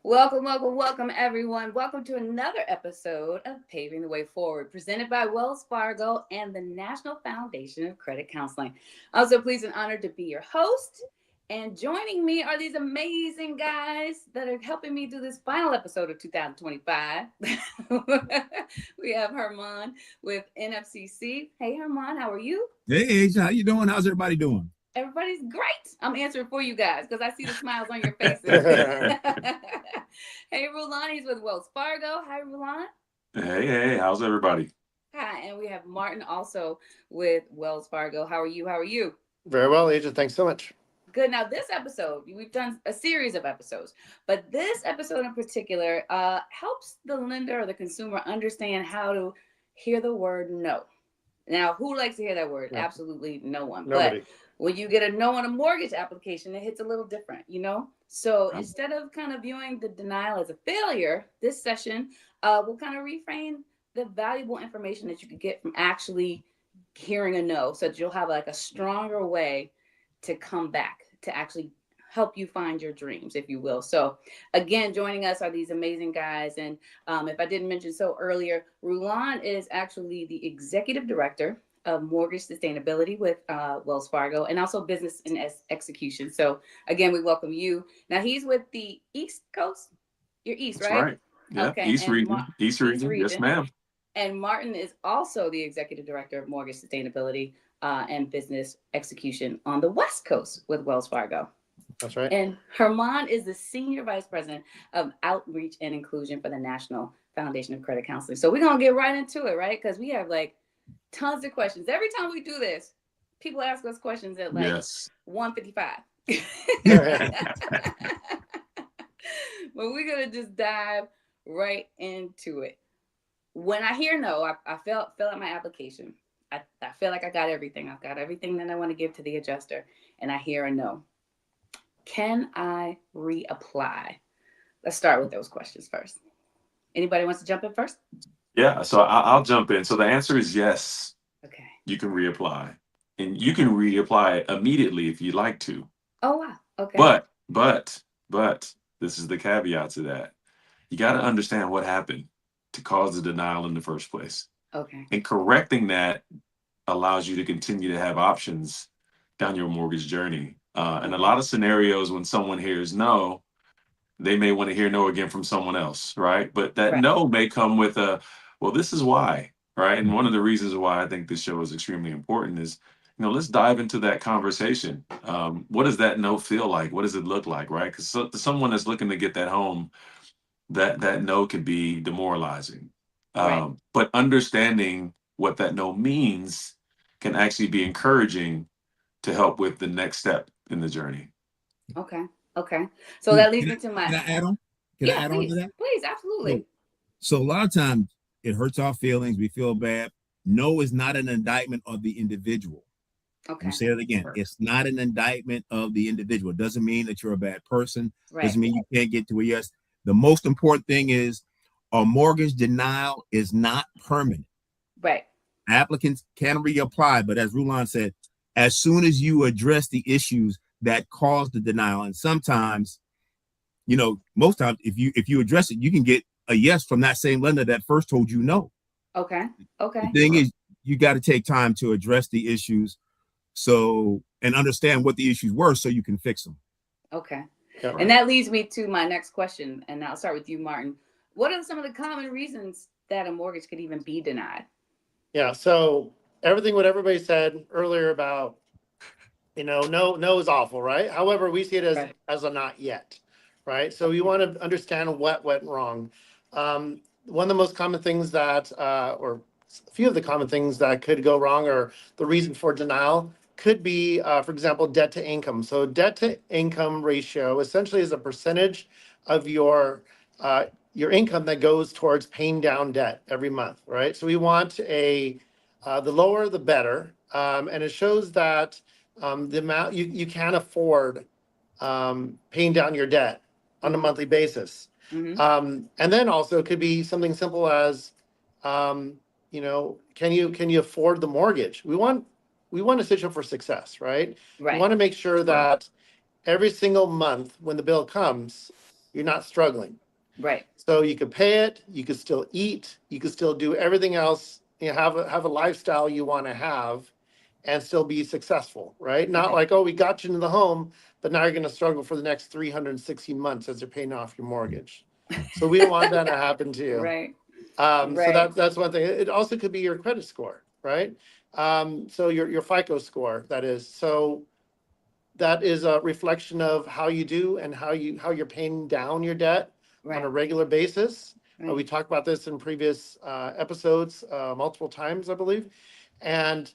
Welcome, welcome, welcome, everyone. Welcome to another episode of Paving the Way Forward, presented by Wells Fargo and the National Foundation of Credit Counseling. I'm so pleased and honored to be your host. And joining me are these amazing guys that are helping me do this final episode of 2025. We have Herman with NFCC. Hey, Herman, how are you? Hey, Asia, how you doing? How's everybody doing? Everybody's great. I'm answering for you guys because I see the smiles on your faces. Hey, Rulan, he's with Wells Fargo. Hi, Rulan. Hey, how's everybody? Hi, and we have Martin also with Wells Fargo. How are you? How are you? Very well, Agent. Thanks so much. Good. Now, this episode, we've done a series of episodes, but this episode in particular helps the lender or the consumer understand how to hear the word no. Now, who likes to hear that word? No. Absolutely no one. Nobody. But when you get a no on a mortgage application, it hits a little different, you know? So instead of kind of viewing the denial as a failure, this session will kind of reframe the valuable information that you could get from actually hearing a no, so that you'll have like a stronger way to come back to actually help you find your dreams, if you will. So again, joining us are these amazing guys. And if I didn't mention so earlier, Rulan is actually the executive director of mortgage sustainability with Wells Fargo, and also business and execution. So again, we welcome you. Now he's with the East Coast. You're East, That's right? right. Yeah. Okay. East region. East region. Yes, ma'am. And Martin is also the executive director of mortgage sustainability and business execution on the West Coast with Wells Fargo. That's right. And Herman is the senior vice president of outreach and inclusion for the National Foundation of Credit Counseling. So we're going to get right into it, right? Because we have like tons of questions. Every time we do this, people ask us questions at like 1:55. But we're going to just dive right into it. When I hear no, I fill out my application. I feel like I got everything. I've got everything that I want to give to the adjuster, and I hear a no. Can I reapply? Let's start with those questions first. Anybody wants to jump in first? Yeah, so I'll jump in. So the answer is yes. Okay. You can reapply, and you can reapply immediately if you'd like to. Oh, wow. Okay. But this is the caveat to that. You got to understand what happened to cause the denial in the first place. Okay. And correcting that allows you to continue to have options down your mortgage journey. And a lot of scenarios when someone hears no, they may want to hear no again from someone else, right? But that no may come with well, this is why, right? And one of the reasons why I think this show is extremely important is, let's dive into that conversation. What does that no feel like? What does it look like, right? Because someone that's looking to get that home, that no could be demoralizing. But understanding what that no means can actually be encouraging to help with the next step in the journey. Okay. So that leads me to my... Can I add on? Can I add on to that? Please, absolutely. So a lot of times it hurts our feelings. We feel bad. No is not an indictment of the individual. Okay. You say it again. It's not an indictment of the individual. It doesn't mean that you're a bad person. Doesn't mean you can't get to a yes. The most important thing is a mortgage denial is not permanent. Right. Applicants can reapply, but as Rulan said, as soon as you address the issues that caused the denial, and sometimes, most times if you address it, you can get a yes from that same lender that first told you no. Okay. The thing is, you got to take time to address the issues and understand what the issues were so you can fix them. Okay. And that leads me to my next question, and I'll start with you, Martin. What are some of the common reasons that a mortgage could even be denied? Yeah, so everything what everybody said earlier about, no is awful, right? However, we see it as a not yet, right? So we want to understand what went wrong. One of the most common things that, or a few of the common things that could go wrong, or the reason for denial could be, for example, debt to income. So debt to income ratio essentially is a percentage of your income that goes towards paying down debt every month, right? So we want the lower, the better. And it shows that the amount you can afford paying down your debt on a monthly basis. And then also it could be something simple as, can you afford the mortgage? We want to set you up for success, right? We want to make sure that every single month when the bill comes, you're not struggling. Right. So you could pay it, you could still eat, you could still do everything else, you know, have a lifestyle you want to have and still be successful, right? Not Okay. like, oh, we got you into the home, but now you're going to struggle for the next 360 months as you're paying off your mortgage. So we don't want that to happen to you. Right. So Right. that's one thing. It also could be your credit score, right? So your FICO score, that is. So that is a reflection of how you do and how you're paying down your debt on a Right. regular basis. We Right. talked about this in previous episodes multiple times, I believe. And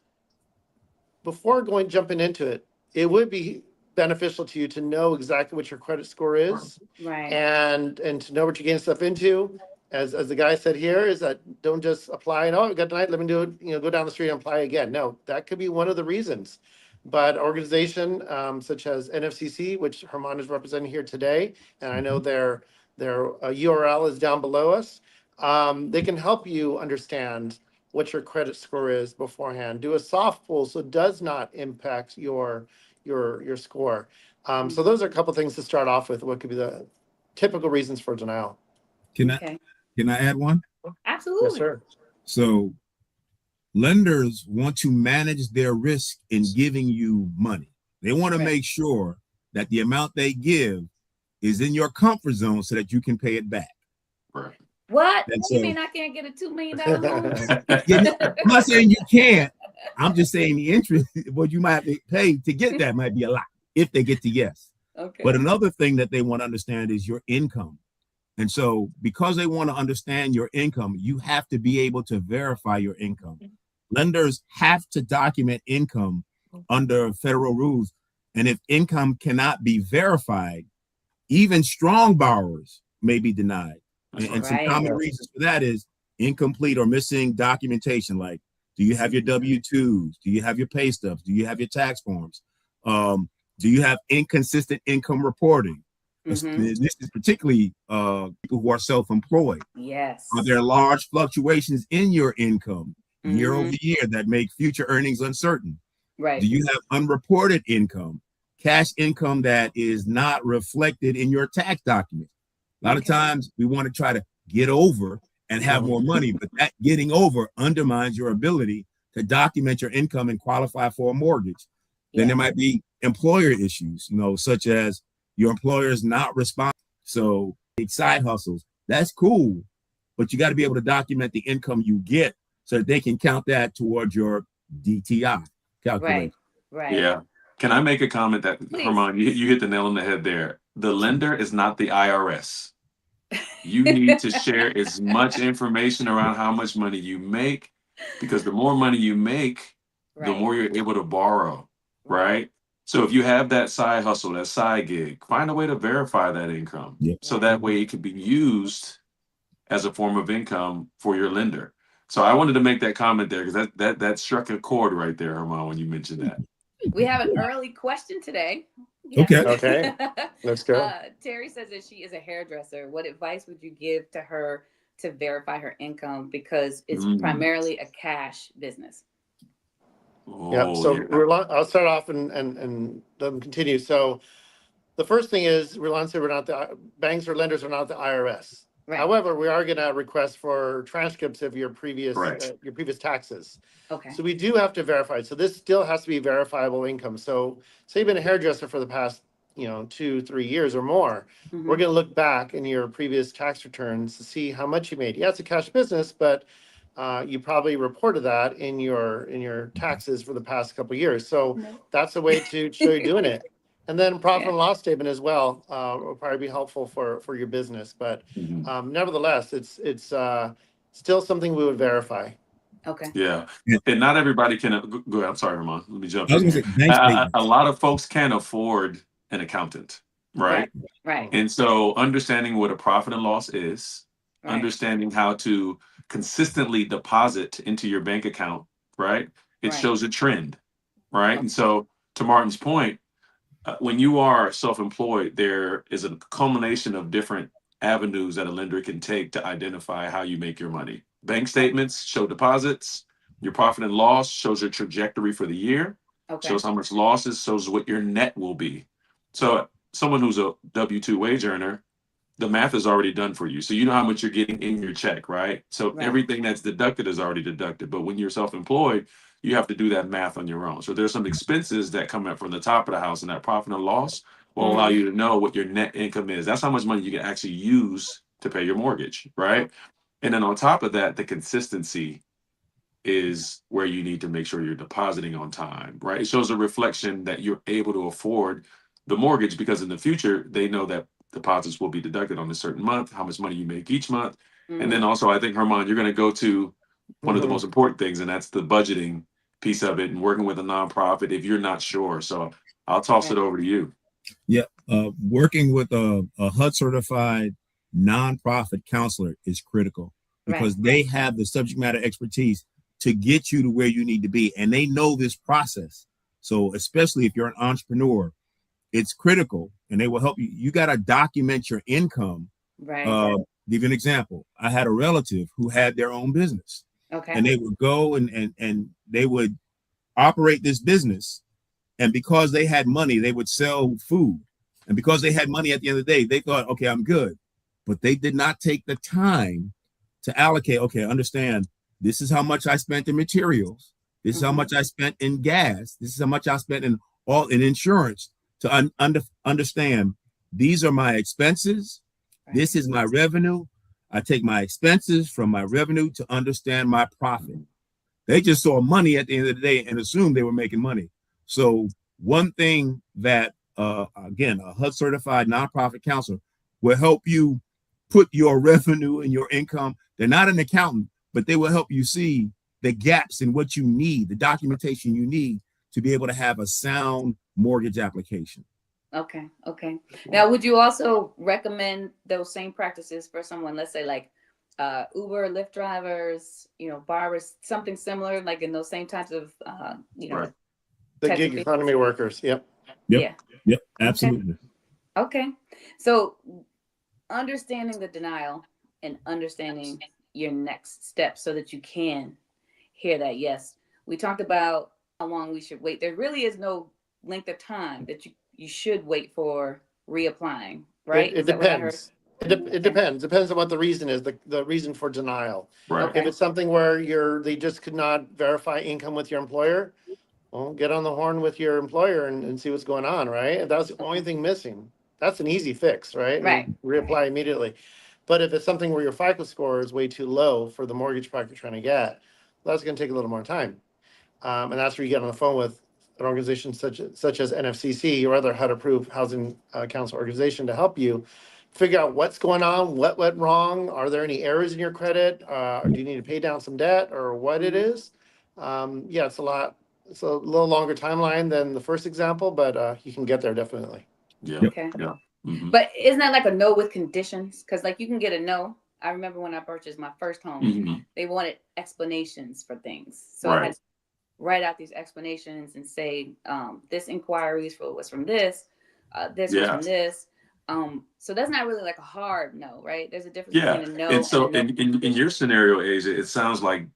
before jumping into it, it would be beneficial to you to know exactly what your credit score is Right. and to know what you're getting stuff into. As the guy said here, is that don't just apply and, oh, I got tonight, let me do it, you know, go down the street and apply again. No, that could be one of the reasons. But organization such as NFCC, which Herman is representing here today, and I know their URL is down below us, they can help you understand what your credit score is beforehand. Do a soft pull so it does not impact your score. So those are a couple things to start off with. What could be the typical reasons for denial? Okay. Can I add one? Yes, Absolutely. sir. So lenders want to manage their risk in giving you money. They want to Right. make sure that the amount they give is in your comfort zone so that you can pay it back. Right. What? And You so, mean I can't get a $2 million loan? I'm not saying you can't. I'm just saying the interest, what you might have to pay to get that might be a lot if they get to yes. Okay. But another thing that they want to understand is your income. And so because they want to understand your income, you have to be able to verify your income. Lenders have to document income under federal rules. And if income cannot be verified, even strong borrowers may be denied. And some Right. common reasons for that is incomplete or missing documentation. Like, do you have your W-2s? Do you have your pay stubs? Do you have your tax forms? Do you have inconsistent income reporting? Mm-hmm. This is particularly people who are self-employed. Yes. Are there large fluctuations in your income year Mhm. over year that make future earnings uncertain? Right. Do you have unreported income, cash income that is not reflected in your tax documents? A lot of times we want to try to get over and have more money, but that getting over undermines your ability to document your income and qualify for a mortgage. Then there might be employer issues, you know, such as your employer is not responding. So side hustles, that's cool, but you got to be able to document the income you get so that they can count that towards your DTI calculation. Right. Yeah. Can I make a comment that, Please. Herman, you hit the nail on the head there. The lender is not the IRS. You need to share as much information around how much money you make, because the more money you make, the more you're able to borrow, right? So if you have that side hustle, that side gig, find a way to verify that income. Yep. So that way it can be used as a form of income for your lender. So I wanted to make that comment there because that struck a chord right there, Herman, when you mentioned that. We have an early question today. Okay. Okay. Let's go. Terry says that she is a hairdresser. What advice would you give to her to verify her income, because it's primarily a cash business? Yeah. So I'll start off and let them continue. So the first thing is, Roland said we're not the banks or lenders are not the IRS. Right. However, we are going to request for transcripts of your previous taxes. Okay. So we do have to verify. So this still has to be verifiable income. So say you've been a hairdresser for the past, 2-3 years or more. Mhm. We're going to look back in your previous tax returns to see how much you made. Yeah, it's a cash business, but you probably reported that in your taxes for the past couple of years. So that's a way to show you're doing it. And then profit and loss statement as well will probably be helpful for your business. But nevertheless, it's still something we would verify. Okay. Yeah. And not everybody can go ahead. I'm sorry, Herman. Let me jump I was in gonna here. say bank statements. A lot of folks can't afford an accountant, right? Right. And so understanding what a profit and loss is, understanding how to consistently deposit into your bank account, right? It shows a trend, right? And so to Martin's point, when you are self-employed, there is a culmination of different avenues that a lender can take to identify how you make your money. Bank statements show deposits. Your profit and loss shows your trajectory for the year. Shows how much losses, shows what your net will be. So someone who's a W-2 wage earner, the math is already done for you. So you know how much you're getting in your check, right? So Right. everything that's deducted is already deducted. But when you're self-employed, you have to do that math on your own. So there's some expenses that come up from the top of the house, and that profit and loss will allow you to know what your net income is. That's how much money you can actually use to pay your mortgage, right? And then on top of that, the consistency is where you need to make sure you're depositing on time, right? It shows a reflection that you're able to afford the mortgage, because in the future, they know that deposits will be deducted on a certain month, how much money you make each month. And then also, I think, Herman, you're going to go to one of the most important things, and that's the budgeting piece of it and working with a nonprofit if you're not sure. So I'll toss it over to you. Yeah. Working with a HUD certified nonprofit counselor is critical, because they have the subject matter expertise to get you to where you need to be. And they know this process. So especially if you're an entrepreneur, it's critical, and they will help you. You got to document your income. Give you an example. I had a relative who had their own business, and they would go and they would operate this business. And because they had money, they would sell food. And because they had money at the end of the day, they thought, okay, I'm good. But they did not take the time to allocate, okay, understand, this is how much I spent in materials. This is how much I spent in gas. This is how much I spent in insurance, to understand these are my expenses. This is my revenue. I take my expenses from my revenue to understand my profit. They just saw money at the end of the day and assumed they were making money. So one thing that, again, a HUD certified nonprofit counselor will help you put your revenue and your income. They're not an accountant, but they will help you see the gaps in what you need, the documentation you need to be able to have a sound mortgage application. Okay. Now, would you also recommend those same practices for someone, let's say like Uber, Lyft drivers, barbers, something similar, like in those same types of, the gig economy workers? Yep, Absolutely. Okay. So understanding the denial and understanding your next step so that you can hear that yes. We talked about how long we should wait. There really is no length of time that you should wait for reapplying, right? It depends. It depends. Depends on what the reason is, the reason for denial. Right. If it's something where they just could not verify income with your employer, well, get on the horn with your employer and see what's going on, right? If that's the only thing missing, that's an easy fix, right? Right. And reapply immediately. But if it's something where your FICO score is way too low for the mortgage product you're trying to get, that's going to take a little more time. And that's where you get on the phone with an organization such as NFCC or other HUD-approved housing council organization to help you figure out what's going on, what went wrong, are there any errors in your credit, or do you need to pay down some debt, or what it is. It's a little longer timeline than the first example, but you can get there definitely. Yeah. Okay. Yeah. But isn't that like a no with conditions? Because like you can get a no. I remember when I purchased my first home, they wanted explanations for things. So I had to write out these explanations and say, this inquiry was from this, this was from this. So that's not really like a hard no, right? There's a difference between a no and so and a no. in your scenario, Asia, it sounds like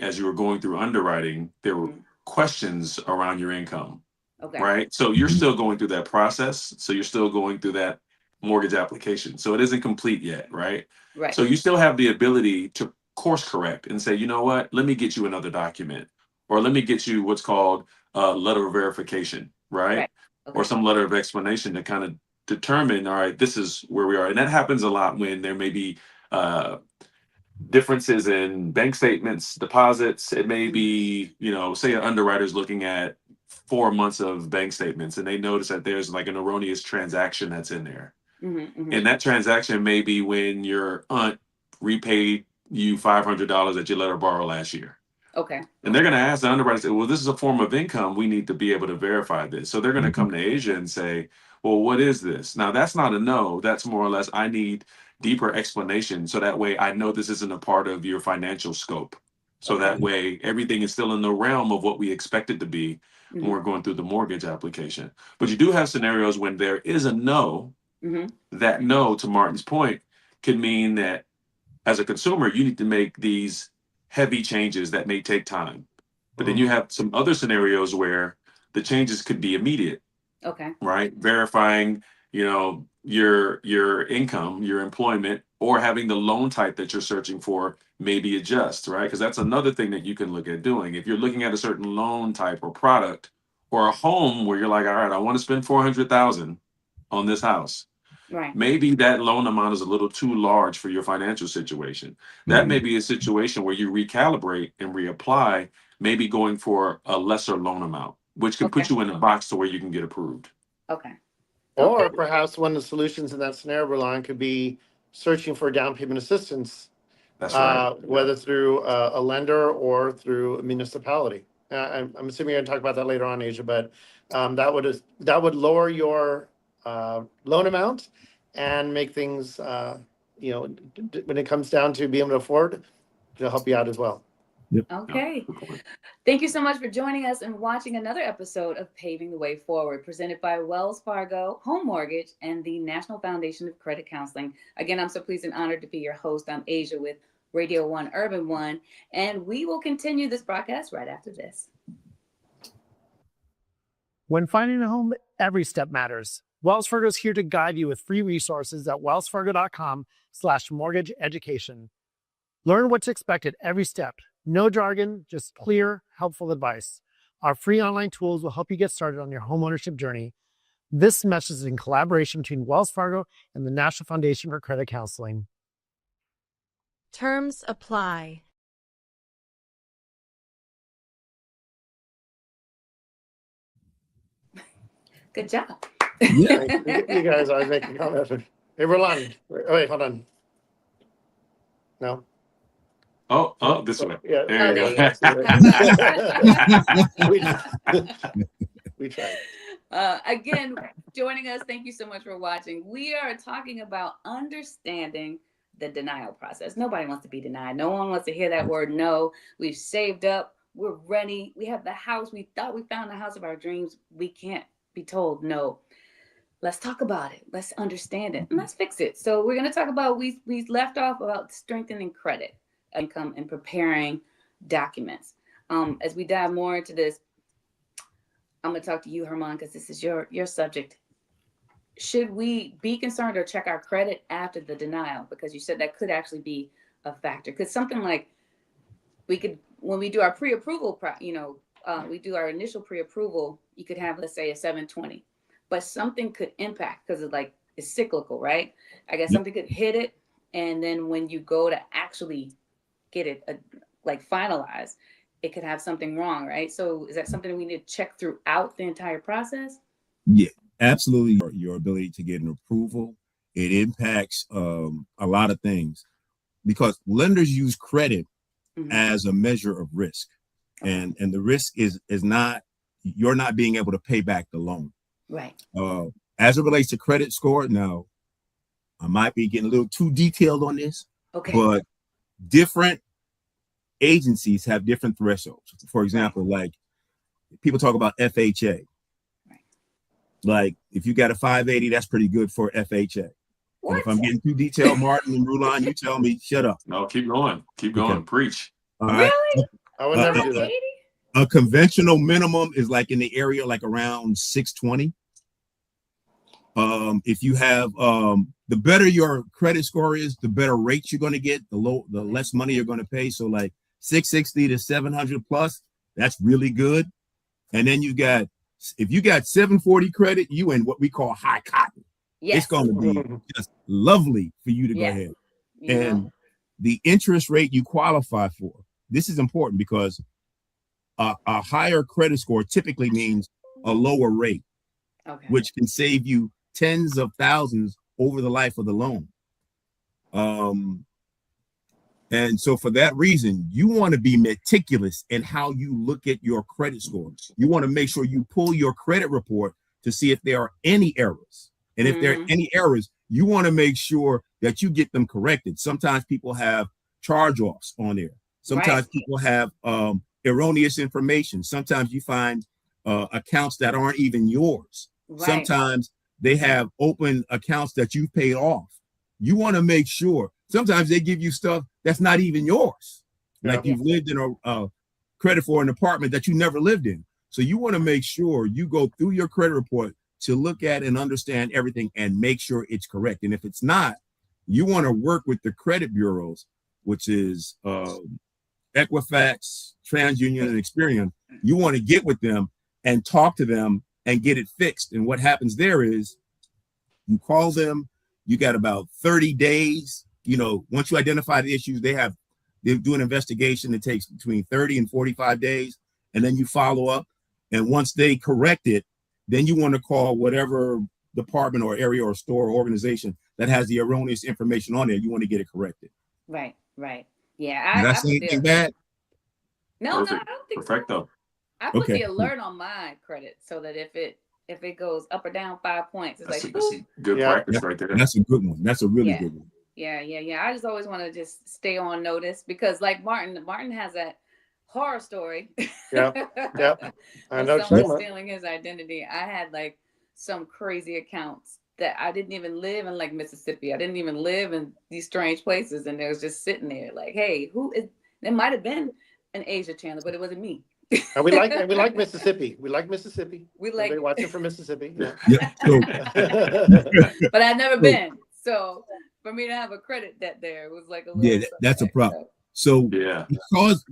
as you were going through underwriting, there were questions around your income. Okay. Right. So you're still going through that process. So you're still going through that mortgage application. So it isn't complete yet. Right. Right. So you still have the ability to course correct and say, you know what, let me get you another document, or let me get you what's called a letter of verification. Right. Okay. Or some letter of explanation to kind of determine, all right, this is where we are. And that happens a lot when there may be differences in bank statements, deposits. It may be, say an underwriter's looking at 4 months of bank statements and they notice that there's like an erroneous transaction that's in there. And that transaction may be when your aunt repaid you $500 that you let her borrow last year. Okay. And they're going to ask the underwriter, say, well, this is a form of income. We need to be able to verify this. So they're going to come to Asia and say, well, what is this? Now, that's not a no. That's more or less, I need deeper explanation. So that way I know this isn't a part of your financial scope. So that way everything is still in the realm of what we expect it to be when we're going through the mortgage application. But you do have scenarios when there is a no. That no, to Martin's point, can mean that as a consumer, you need to make these heavy changes that may take time. But then you have some other scenarios where the changes could be immediate. Okay. Right? Verifying your income, your employment, or having the loan type that you're searching for maybe adjust, right? Because that's another thing that you can look at doing. If you're looking at a certain loan type or product or a home where you're like, all right, I want to spend 400,000 on this house. Right. Maybe that loan amount is a little too large for your financial situation. That may be a situation where you recalibrate and reapply, maybe going for a lesser loan amount, which can put you in a box to where you can get approved. Okay. Or perhaps one of the solutions in that scenario, Roland, could be searching for down payment assistance. That's right. Whether through a lender or through a municipality. I'm assuming you're going to talk about that later on, Asia, but that would lower your loan amount and make things, when it comes down to being able to afford, it'll help you out as well. Yep. Okay. Thank you so much for joining us and watching another episode of Paving the Way Forward, presented by Wells Fargo, Home Mortgage, and the National Foundation of Credit Counseling. Again, I'm so pleased and honored to be your host. I'm Asia with Radio 1 Urban One, and we will continue this broadcast right after this. When finding a home, every step matters. Wells Fargo is here to guide you with free resources at wellsfargo.com/mortgage education. Learn what to expect at every step. No jargon, just clear, helpful advice. Our free online tools will help you get started on your homeownership journey. This message is in collaboration between Wells Fargo and the National Foundation for Credit Counseling. Terms apply. Good job. Yeah, you guys always make a comment. Hey, Roland. Wait, hold on. No? Oh, this way. Yeah. There you go. We tried. Again, joining us, thank you so much for watching. We are talking about understanding the denial process. Nobody wants to be denied. No one wants to hear that word no. We've saved up. We're ready. We have the house. We thought we found the house of our dreams. We can't be told no. Let's talk about it. Let's understand it. And let's fix it. So we're going to talk about, we left off about strengthening credit, income, and preparing documents. As we dive more into this, I'm going to talk to you, Herman, because this is your subject. Should we be concerned or check our credit after the denial? Because you said that could actually be a factor. Because something like when we do our pre-approval, we do our initial pre-approval, you could have, let's say, a 720. But something could impact because it's cyclical, right? I guess something could hit it. And then when you go to actually get it finalized, it could have something wrong, right? So is that something we need to check throughout the entire process? Yeah, absolutely. Your ability to get an approval, it impacts a lot of things because lenders use credit as a measure of risk. And the risk is not, you're not being able to pay back the loan. Right. As it relates to credit score, now I might be getting a little too detailed on this, but different agencies have different thresholds. For example, like people talk about FHA. Right. Like if you got a 580, that's pretty good for FHA. And if I'm getting too detailed, Martin and Rulon, you tell me, shut up. No, keep going. Keep going. Preach. Really? I would never do that. A conventional minimum is like in the area, like around 620. If you have, the better your credit score is, the better rates you're going to get, the less money you're going to pay. So like 660 to 700 plus, that's really good. And then if you got 740 credit, you in what we call high cotton. Yes. It's going to be just lovely for you to go ahead. And the interest rate you qualify for, this is important because a higher credit score typically means a lower rate, which can save you tens of thousands over the life of the loan. And so for that reason, you want to be meticulous in how you look at your credit scores. You want to make sure you pull your credit report to see if there are any errors. And if there are any errors, you want to make sure that you get them corrected. Sometimes people have charge-offs on there. Sometimes people have erroneous information. Sometimes you find accounts that aren't even yours. Sometimes they have open accounts that you've paid off. You want to make sure. Sometimes they give you stuff that's not even yours. Like you've lived in a credit for an apartment that you never lived in. So you want to make sure you go through your credit report, to look at and understand everything and make sure it's correct. And if it's not, you want to work with the credit bureaus, which is Equifax, TransUnion, and Experian. You want to get with them and talk to them and get it fixed. And what happens there is you call them, you got about 30 days. You know, once you identify the issues, they do an investigation that takes between 30 and 45 days. And then you follow up. And once they correct it, then you want to call whatever department or area or store or organization that has the erroneous information on there. You want to get it corrected. Right. Yeah. Did I say anything bad? No, Perfect. I don't think Perfecto. so. I put Okay. the alert on my credit so that if it goes up or down 5 points, it's That's, like, that's boop. good practice right there. That's a good one. That's a really Yeah. good one. Yeah. I just always want to just stay on notice because, like Martin has that horror story. Yep. I of know what you're someone talking about. stealing his identity. I had like some crazy accounts that I didn't even live in, like Mississippi. I didn't even live in these strange places, and it was just sitting there, like, hey, who is? It might have been an Asia channel, but it wasn't me. And we like Mississippi. We like Mississippi. We like, Everybody watching from Mississippi. Yeah. Yeah. So, but I've never So- been. So for me to have a credit debt there was like a little. yeah, that's a suspect, problem. So Yeah.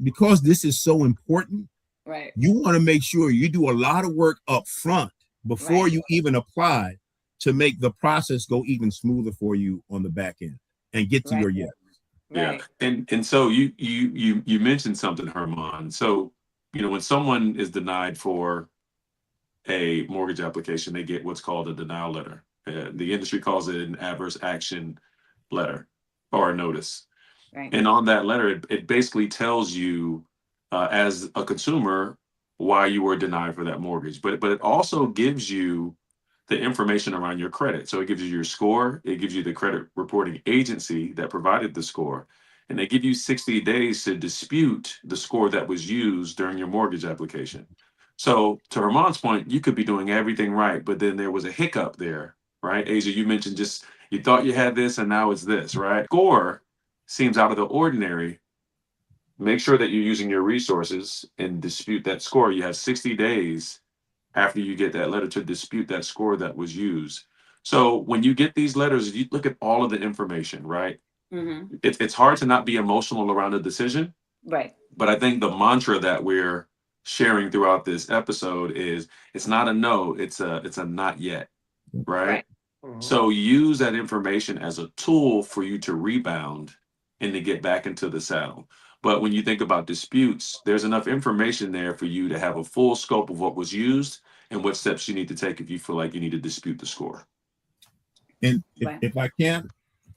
because this is so important, so, right. you want to make sure you do a lot of work up front before Right. you even apply to make the process go even smoother for you on the back end and get to Right. your yes. Right. Yeah. And so you mentioned something, Herman. So, you know, when someone is denied for a mortgage application, they get what's called a denial letter. The industry calls it an adverse action letter or a notice. Right. And on that letter, it basically tells you as a consumer why you were denied for that mortgage. But it also gives you the information around your credit. So it gives you your score. It gives you the credit reporting agency that provided the score. And they give you 60 days to dispute the score that was used during your mortgage application. So to Herman's point, you could be doing everything right, but then there was a hiccup there, right? Asia, you mentioned just you thought you had this and now it's this, right? Score seems out of the ordinary. Make sure that you're using your resources and dispute that score. You have 60 days after you get that letter to dispute that score that was used. So when you get these letters, you look at all of the information, right? Mm-hmm. It's hard to not be emotional around a decision, Right. but I think the mantra that we're sharing throughout this episode is it's not a no, it's a not yet, right? Right. Mhm. So use that information as a tool for you to rebound and to get back into the saddle. But when you think about disputes, there's enough information there for you to have a full scope of what was used and what steps you need to take if you feel like you need to dispute the score. And Right. if I can,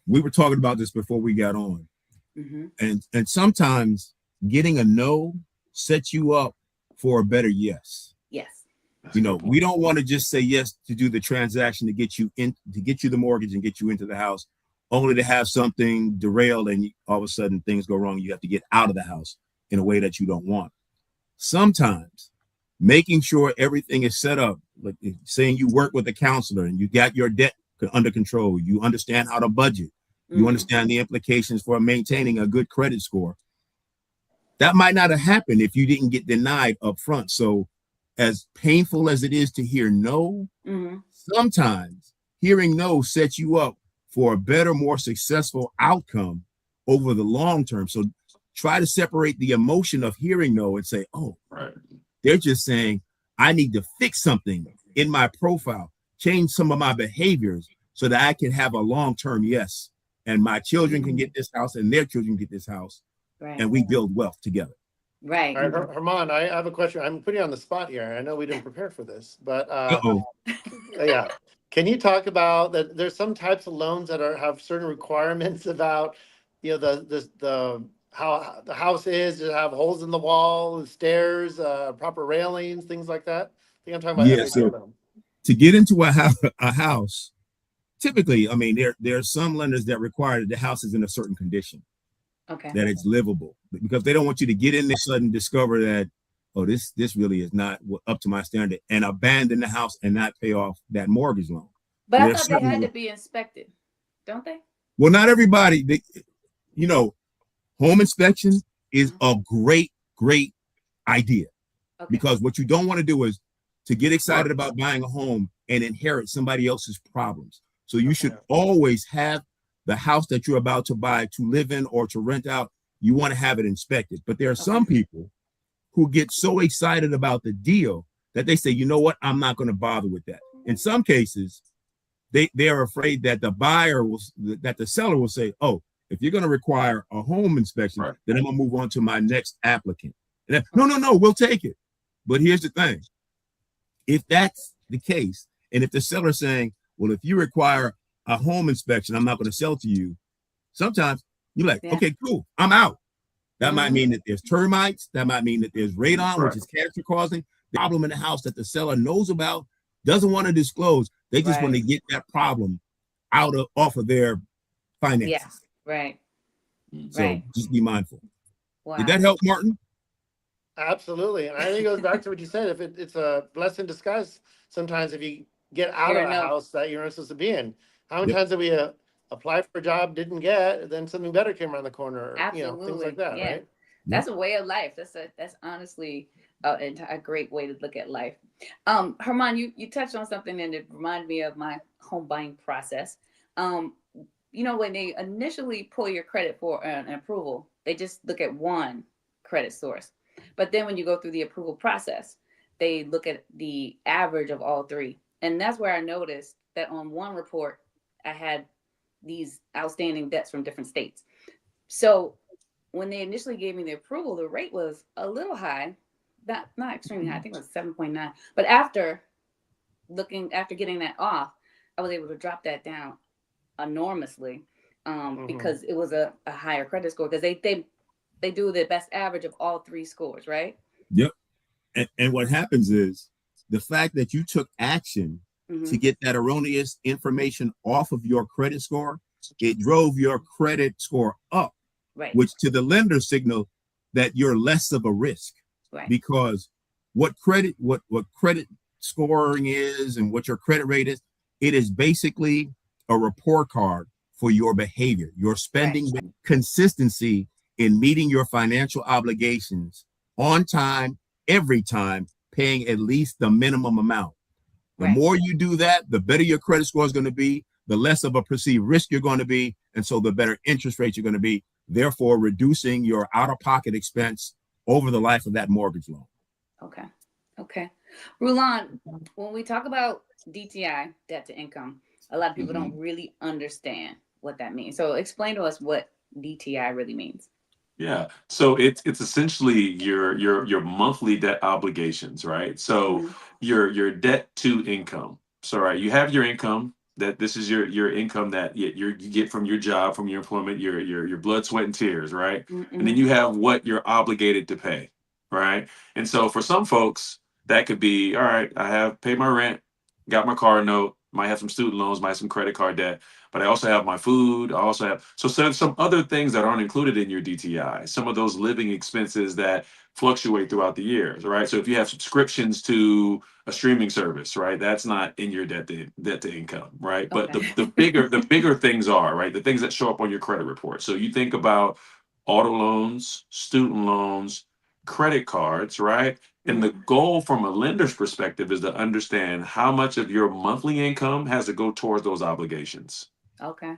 we were talking about this before we got on. Mm-hmm. And sometimes getting a no sets you up for a better yes. Yes. That's a You good know, point. we don't want to just say yes to do the transaction to get you the mortgage and get you into the house, only to have something derailed and all of a sudden things go wrong. You have to get out of the house in a way that you don't want. Sometimes making sure everything is set up, like saying you work with a counselor and you got your debt under control, you understand how to budget, you Mhm. understand the implications for maintaining a good credit score. That might not have happened if you didn't get denied up front. So as painful as it is to hear no, Mhm. sometimes hearing no sets you up for a better, more successful outcome over the long term. So try to separate the emotion of hearing no and say, oh, Right. they're just saying, I need to fix something in my profile, change some of my behaviors so that I can have a long-term yes. And my children can get this house and their children get this house Right. and we build wealth together. Right. All right, Herman, I have a question. I'm putting you on the spot here. I know we didn't prepare for this, but Uh-oh. yeah. Can you talk about that? There's some types of loans that have certain requirements about, you know, the how the house is, to have holes in the wall, stairs, proper railings, things like that. I think I'm talking about Yeah, FHA so- loan. To get into a house, typically, I mean, there are some lenders that require that the house is in a certain condition, Okay. that it's livable, because they don't want you to get in there sudden discover that, oh, this really is not up to my standard, and abandon the house and not pay off that mortgage loan. But I There's thought they had certain- to be inspected, don't they? Well, not everybody, you know, home inspection is a great idea, Okay. because what you don't want to do is to get excited about buying a home and inherit somebody else's problems. So you should always have the house that you're about to buy to live in or to rent out. You want to have it inspected. But there are some people who get so excited about the deal that they say, you know what, I'm not going to bother with that. In some cases, they're afraid that the seller will say, oh, if you're going to require a home inspection, then I'm going to move on to my next applicant. And no, we'll take it. But here's the thing. If that's the case, and if the seller's saying, well, if you require a home inspection, I'm not going to sell to you. Sometimes you're like, okay, cool, I'm out. That might mean that there's termites. That might mean that there's radon, which is cancer causing. The problem in the house that the seller knows about, doesn't want to disclose. They just want to get that problem off of their finances. Yeah, right. So just be mindful. Wow. Did that help, Martin? Absolutely. And I think it goes back to what you said. If it's a blessing in disguise, sometimes if you get out of a house that you're not supposed to be in. How many times have we applied for a job, didn't get, then something better came around the corner, or, things like that, right? That's a way of life. That's honestly a great way to look at life. Herman, you touched on something and it reminded me of my home buying process. When they initially pull your credit for an approval, they just look at one credit source. But then when you go through the approval process, they look at the average of all three. And that's where I noticed that on one report, I had these outstanding debts from different states. So when they initially gave me the approval, the rate was a little high, not extremely high. I think it was 7.9. But after getting that off, I was able to drop that down enormously because it was a higher credit score, because they do the best average of all three scores, right? Yep. And what happens is the fact that you took action to get that erroneous information off of your credit score, it drove your credit score up, which to the lender signal that you're less of a risk, because what credit scoring is and what your credit rate is, it is basically a report card for your behavior, your spending consistency in meeting your financial obligations on time, every time, paying at least the minimum amount. The more you do that, the better your credit score is going to be, the less of a perceived risk you're going to be, and so the better interest rate you're going to be, therefore reducing your out-of-pocket expense over the life of that mortgage loan. Okay. Rulon, when we talk about DTI, debt to income, a lot of people don't really understand what that means. So explain to us what DTI really means. Yeah. So it's essentially your monthly debt obligations, right? So your debt to income. So you have your income, that this is your income that you get from your job, from your employment, your blood, sweat, and tears, right? And then you have what you're obligated to pay, right? And so for some folks, that could be, all right, I have paid my rent, got my car note, might have some student loans, might have some credit card debt, but I also have my food. I also have some other things that aren't included in your DTI. Some of those living expenses that fluctuate throughout the years, right? So if you have subscriptions to a streaming service, right, that's not in your debt to income, right? But the bigger things are, right, the things that show up on your credit report. So you think about auto loans, student loans, credit cards, right? And the goal from a lender's perspective is to understand how much of your monthly income has to go towards those obligations.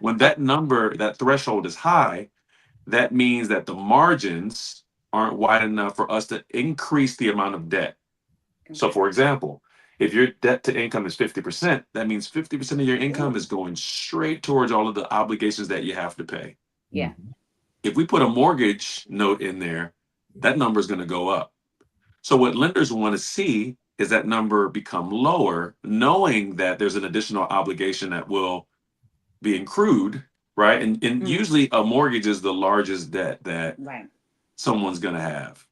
When that number, that threshold is high, that means that the margins aren't wide enough for us to increase the amount of debt. So for example, if your debt to income is 50%, that means 50% of your income is going straight towards all of the obligations that you have to pay. If we put a mortgage note in there, that number is going to go up. So what lenders want to see is that number become lower, knowing that there's an additional obligation that will be accrued, right? And usually a mortgage is the largest debt that someone's going to have,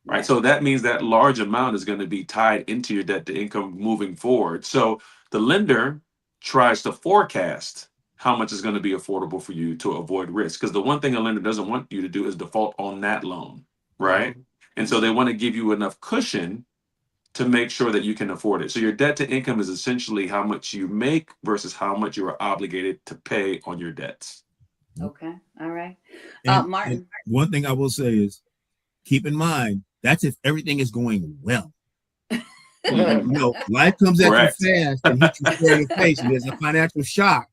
right? So that means that large amount is going to be tied into your debt to income moving forward. So the lender tries to forecast how much is going to be affordable for you to avoid risk. Because the one thing a lender doesn't want you to do is default on that loan, right? And so they want to give you enough cushion to make sure that you can afford it. So your debt to income is essentially how much you make versus how much you are obligated to pay on your debts. Okay. All right. Martin. And one thing I will say is keep in mind, that's if everything is going well. You know, life comes at Correct. you fast and hits you square in the face, and there's a financial shock.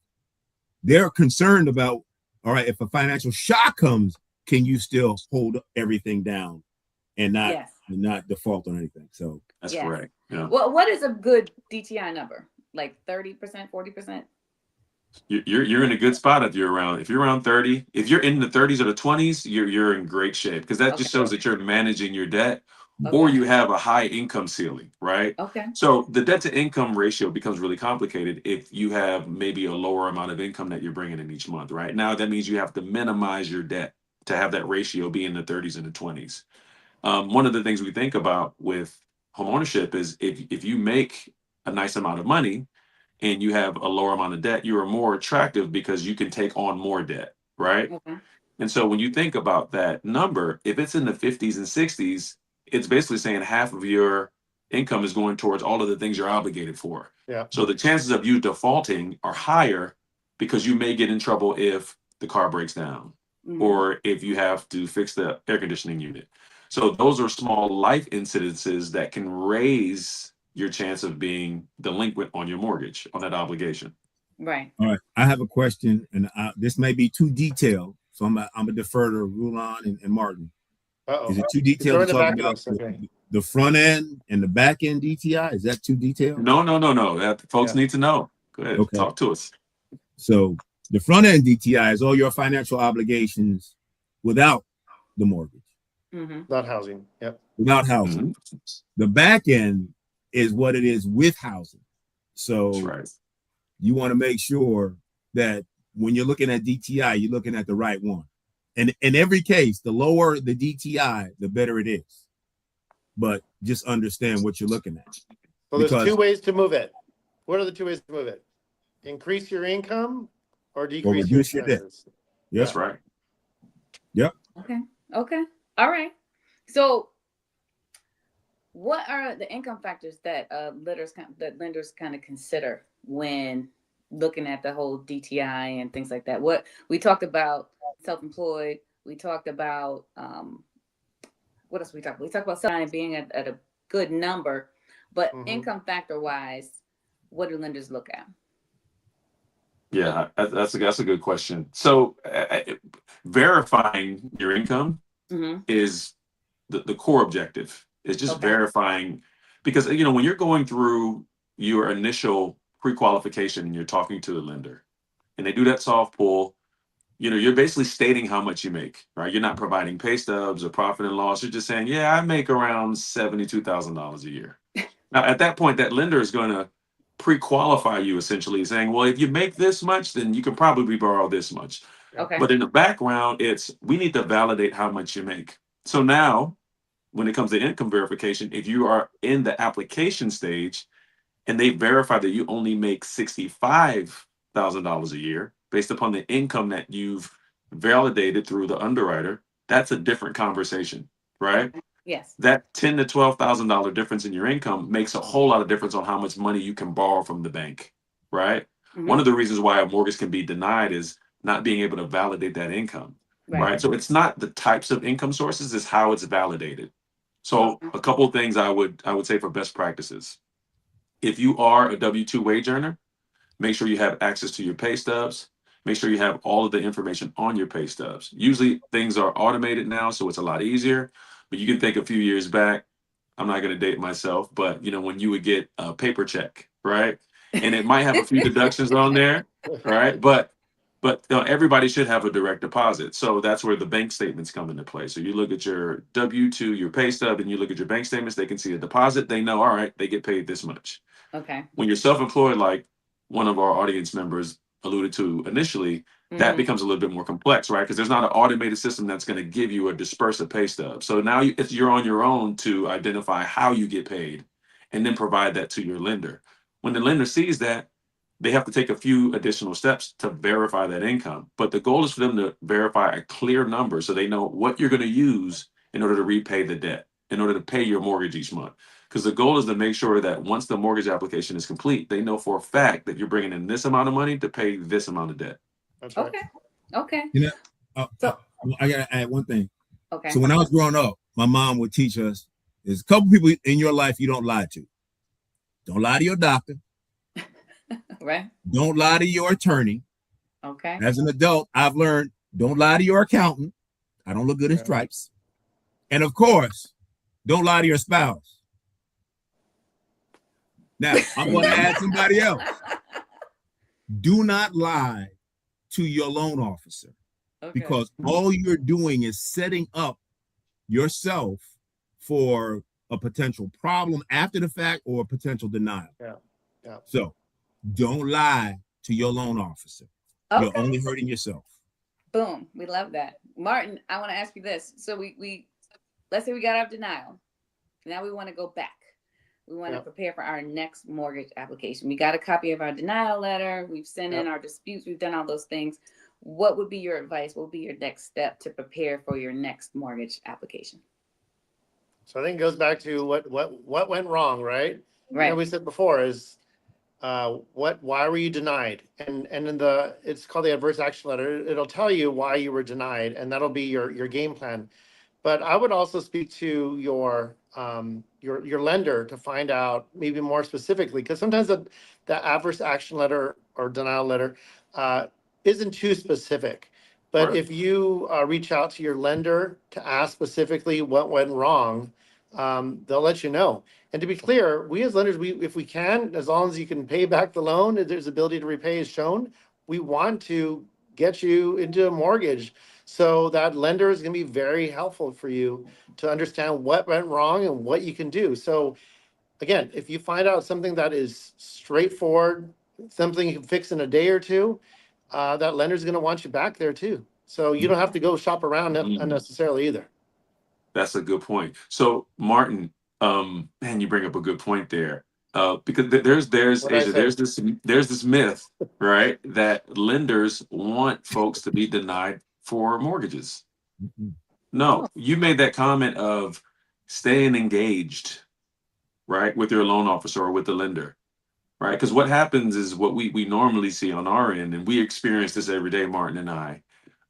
They're concerned about, all right, if a financial shock comes, can you still hold everything down and not default on anything? So That's correct. Yeah. Well, what is a good DTI number? Like 30%, 40%? You're in a good spot if you're around 30. If you're in the 30s or the 20s, you're in great shape, because that just shows that you're managing your debt, or you have a high income ceiling, right? Okay. So the debt to income ratio becomes really complicated if you have maybe a lower amount of income that you're bringing in each month, right? Now that means you have to minimize your debt to have that ratio be in the 30s and the 20s. One of the things we think about with homeownership is if you make a nice amount of money and you have a lower amount of debt, you are more attractive because you can take on more debt, right? Okay. And so when you think about that number, if it's in the 50s and 60s, it's basically saying half of your income is going towards all of the things you're obligated for. Yeah. So the chances of you defaulting are higher because you may get in trouble if the car breaks down or if you have to fix the air conditioning unit. So those are small life incidences that can raise your chance of being delinquent on your mortgage, on that obligation. Right. all right, I have a question, and this may be too detailed, so I'm gonna defer to Rulon and Martin. Is it too detailed to talk about the front end and the back end DTI? Is that too detailed? No. That folks need to know. Go ahead, talk to us. So the front end DTI is all your financial obligations without the mortgage. Not housing. Yep. Without housing. The back end is what it is with housing. So That's right. You want to make sure that when you're looking at DTI, you're looking at the right one. And in every case, the lower the DTI, the better it is. But just understand what you're looking at. So there's two ways to move it. What are the two ways to move it? Increase your income or decrease your expenses? Yep. That's right. Yep. Okay. All right. So what are the income factors that lenders kind of consider when looking at the whole DTI and things like that? What we talked about, self-employed. We talked about what else we talked about? We talked about selling being at a good number, but income factor wise, what do lenders look at? Yeah, that's a good question. So verifying your income is the core objective. It's just verifying, because when you're going through your initial pre-qualification and you're talking to the lender and they do that soft pull, you're basically stating how much you make, right? You're not providing pay stubs or profit and loss. You're just saying, yeah, I make around $72,000 a year. Now, at that point, that lender is going to pre-qualify you, essentially saying, well, if you make this much, then you can probably borrow this much. Okay. But in the background, we need to validate how much you make. So now, when it comes to income verification, if you are in the application stage and they verify that you only make $65,000 a year based upon the income that you've validated through the underwriter, that's a different conversation, right? Yes. That $10,000 to $12,000 difference in your income makes a whole lot of difference on how much money you can borrow from the bank, right? One of the reasons why a mortgage can be denied is not being able to validate that income, right? So it's not the types of income sources, it's how it's validated. So a couple of things I would say for best practices. If you are a W-2 wage earner, make sure you have access to your pay stubs. Make sure you have all of the information on your pay stubs. Usually things are automated now, so it's a lot easier. But you can think a few years back, I'm not going to date myself, but when you would get a paper check, right? And it might have a few deductions on there, right? But everybody should have a direct deposit. So that's where the bank statements come into play. So you look at your W-2, your pay stub, and you look at your bank statements, they can see a deposit. They know, all right, they get paid this much. Okay. When you're self-employed, like one of our audience members alluded to initially, that becomes a little bit more complex, right? Because there's not an automated system that's going to give you a dispersive pay stub. So now you're on your own to identify how you get paid and then provide that to your lender. When the lender sees that, they have to take a few additional steps to verify that income. But the goal is for them to verify a clear number so they know what you're going to use in order to repay the debt, in order to pay your mortgage each month. Because the goal is to make sure that once the mortgage application is complete, they know for a fact that you're bringing in this amount of money to pay this amount of debt. That's right. Okay. So I got to add one thing. Okay. So when I was growing up, my mom would teach us there's a couple people in your life you don't lie to. Don't lie to your doctor. Right. Don't lie to your attorney. Okay. As an adult, I've learned don't lie to your accountant. I don't look good in stripes. And of course, don't lie to your spouse. Now, I'm going to add somebody else. Do not lie to your loan officer, because all you're doing is setting up yourself for a potential problem after the fact or a potential denial. Yeah. So don't lie to your loan officer. Okay. You're only hurting yourself. Boom. We love that. Martin, I want to ask you this. So we let's say we got our denial. Now we want to go back. We want to prepare for our next mortgage application. We got a copy of our denial letter. We've sent in our disputes. We've done all those things. What would be your advice? What would be your next step to prepare for your next mortgage application? So I think it goes back to what went wrong, right? Right. You know, we said before is why were you denied? And in it's called the adverse action letter. It'll tell you why you were denied, and that'll be your game plan. But I would also speak to your lender to find out maybe more specifically, because sometimes the adverse action letter or denial letter isn't too specific. But if you reach out to your lender to ask specifically what went wrong, they'll let you know. And to be clear, we as lenders, if we can, as long as you can pay back the loan, if there's ability to repay is shown, we want to get you into a mortgage. So that lender is going to be very helpful for you to understand what went wrong and what you can do. So again, if you find out something that is straightforward, something you can fix in a day or two, that lender is going to want you back there too. So you don't have to go shop around unnecessarily either. That's a good point. So Martin, man, you bring up a good point there. Because there's Asia, there's this myth, right, that lenders want folks to be denied for mortgages. No, you made that comment of staying engaged, right, with your loan officer or with the lender, right? Because what happens is what we normally see on our end, and we experience this every day, Martin and I,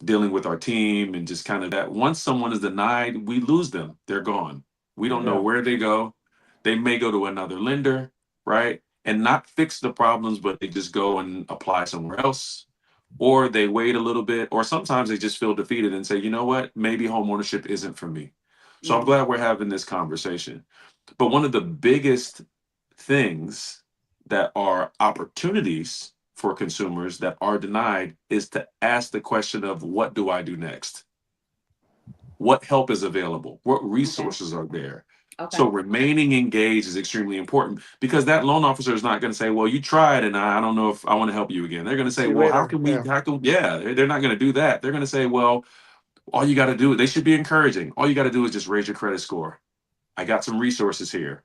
dealing with our team, and just kind of that once someone is denied, we lose them. They're gone. We don't know where they go. They may go to another lender, right? And not fix the problems, but they just go and apply somewhere else. Or they wait a little bit, or sometimes they just feel defeated and say, you know what, maybe homeownership isn't for me. So I'm glad we're having this conversation. But one of the biggest things that are opportunities for consumers that are denied is to ask the question of, what do I do next? What help is available? What resources are there? So remaining engaged is extremely important, because that loan officer is not going to say, well, you tried and I don't know if I want to help you again. They're going to say, well, how can we, they're not going to do that. They're going to say, well, all you got to do, they should be encouraging. All you got to do is just raise your credit score. I got some resources here.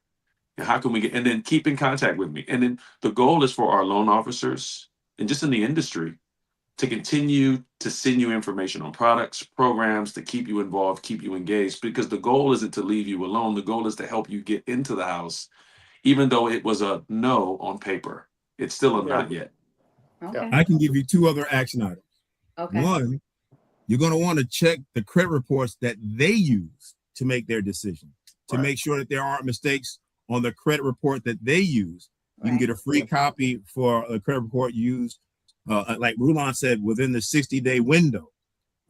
And how can we get, and then keep in contact with me. And then the goal is for our loan officers and just in the industry to continue to send you information on products, programs, to keep you involved, keep you engaged, because the goal isn't to leave you alone. The goal is to help you get into the house, even though it was a no on paper. It's still a not yet. I can give you two other action items. One, you're going to want to check the credit reports that they use to make their decision, to make sure that there aren't mistakes on the credit report that they use. You can get a free copy for a credit report used, like Rulon said, within the 60-day window.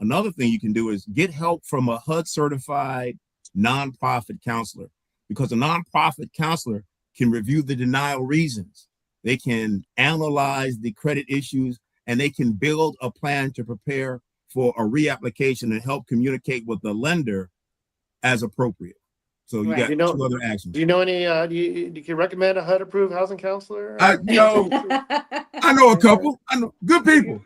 Another thing you can do is get help from a HUD certified nonprofit counselor, because a nonprofit counselor can review the denial reasons. They can analyze the credit issues, and they can build a plan to prepare for a reapplication and help communicate with the lender as appropriate. So you got two other actions. Do you know any, you can recommend a HUD approved housing counselor? I know a couple. I know good people.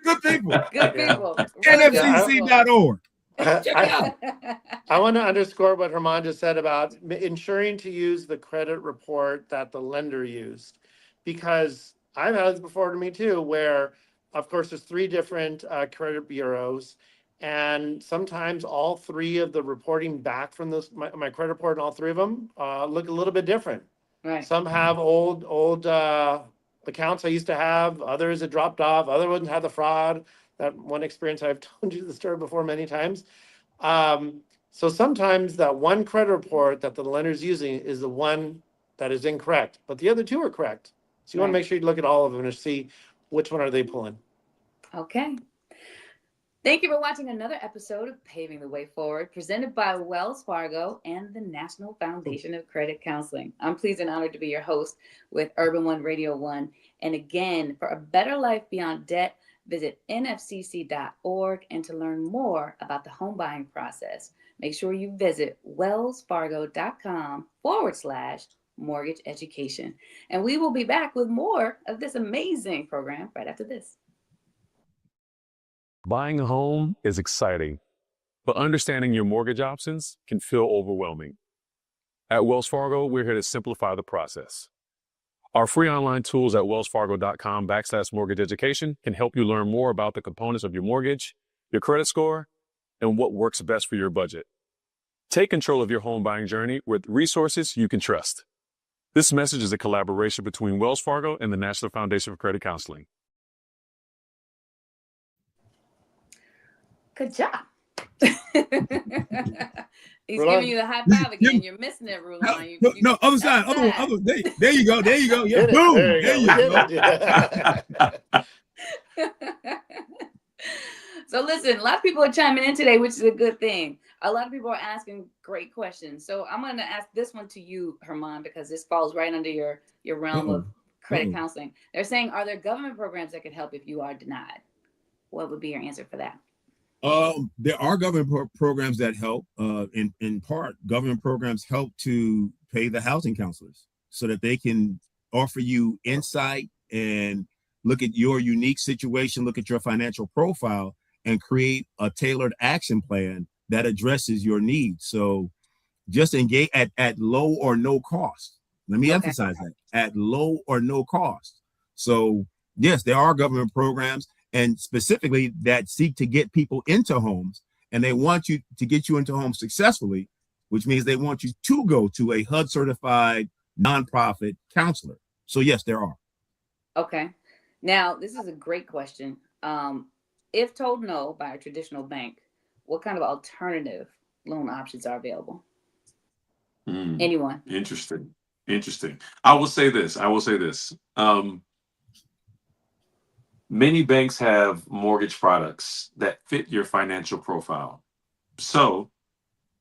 NFCC.org. I want to underscore what Herman just said about ensuring to use the credit report that the lender used, because I've had this before to me too, where of course there's 3 different credit bureaus, and sometimes all 3 of the reporting back from those my credit report, and all 3 of them look a little bit different. Some have old accounts I used to have, others that dropped off, other ones had the fraud. That one experience, I've told you the story before many times. So sometimes that one credit report that the lender's using is the one that is incorrect, but the other two are correct. So you want to Right. make sure you look at all of them and see which one are they pulling. Okay. Thank you for watching another episode of Paving the Way Forward, presented by Wells Fargo and the National Foundation of Credit Counseling. I'm pleased and honored to be your host with Urban One Radio One. And again, for a better life beyond debt, visit nfcc.org. And to learn more about the home buying process, make sure you visit wellsfargo.com/mortgage education. And we will be back with more of this amazing program right after this. Buying a home is exciting, but understanding your mortgage options can feel overwhelming. At Wells Fargo, we're here to simplify the process. Our free online tools at wellsfargo.com/mortgage education can help you learn more about the components of your mortgage, your credit score, and what works best for your budget. Take control of your home buying journey with resources you can trust. This message is a collaboration between Wells Fargo and the National Foundation for Credit Counseling. Good job. He's Rulon. giving you the high five again. You're missing it, Rulon. No, other side, other one, other. There you go, there you go. Yeah, Get it. boom, There you go. So listen, a lot of people are chiming in today, which is a good thing. A lot of people are asking great questions. So I'm going to ask this one to you, Herman, because this falls right under your realm of credit counseling. They're saying, are there government programs that could help if you are denied? What would be your answer for that? There are government programs that help. In part, government programs help to pay the housing counselors so that they can offer you insight and look at your unique situation, look at your financial profile, and create a tailored action plan that addresses your needs. So just engage at low or no cost. Let me emphasize that, at low or no cost. So yes, there are government programs, and specifically that seek to get people into homes, and they want you to get you into homes successfully, which means they want you to go to a HUD certified nonprofit counselor. So yes, there are. Okay. Now, this is a great question. If told no by a traditional bank, what kind of alternative loan options are available? Anyone? Interesting. I will say this. Many banks have mortgage products that fit your financial profile. So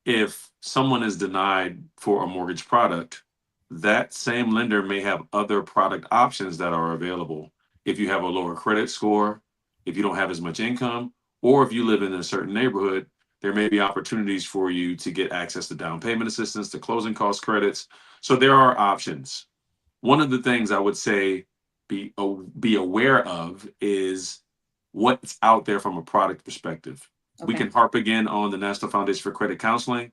if someone is denied for a mortgage product, that same lender may have other product options that are available. If you have a lower credit score, if you don't have as much income, or if you live in a certain neighborhood, there may be opportunities for you to get access to down payment assistance, to closing cost credits. So there are options. One of the things I would say be aware of is what's out there from a product perspective. We can harp again on the National Foundation for Credit Counseling.